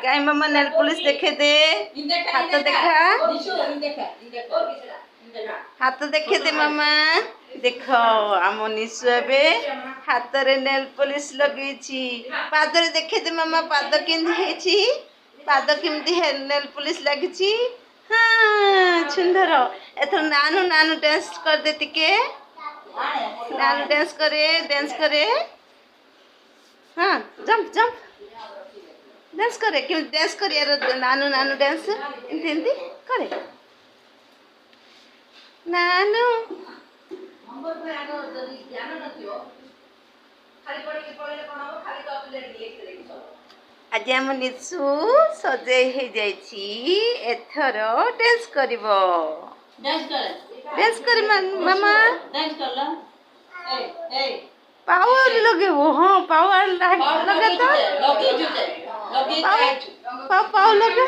गाय मामा nail polish देखे दे हाथ देखा हाथ देखे दे मामा देख आम निशु एबे हाथ रे नेल पॉलिश लगेछि पाद रे देखे दे मामा पाद केंदी हेछि पाद केमती नेल पॉलिश लागिछि हाँ सुंदर एथर नानू नानू डांस कर दे टिके नानू डांस करे हाँ जंप जंप डांस करे क्यों डांस करे यार नानू नानू डांस एंती एंती करे नानू आज आम निशु सजे हो जाइछि एथर डांस करिवो डांस कर मामा पावर लगे वो हाँ पावर लगे तो पावर लगे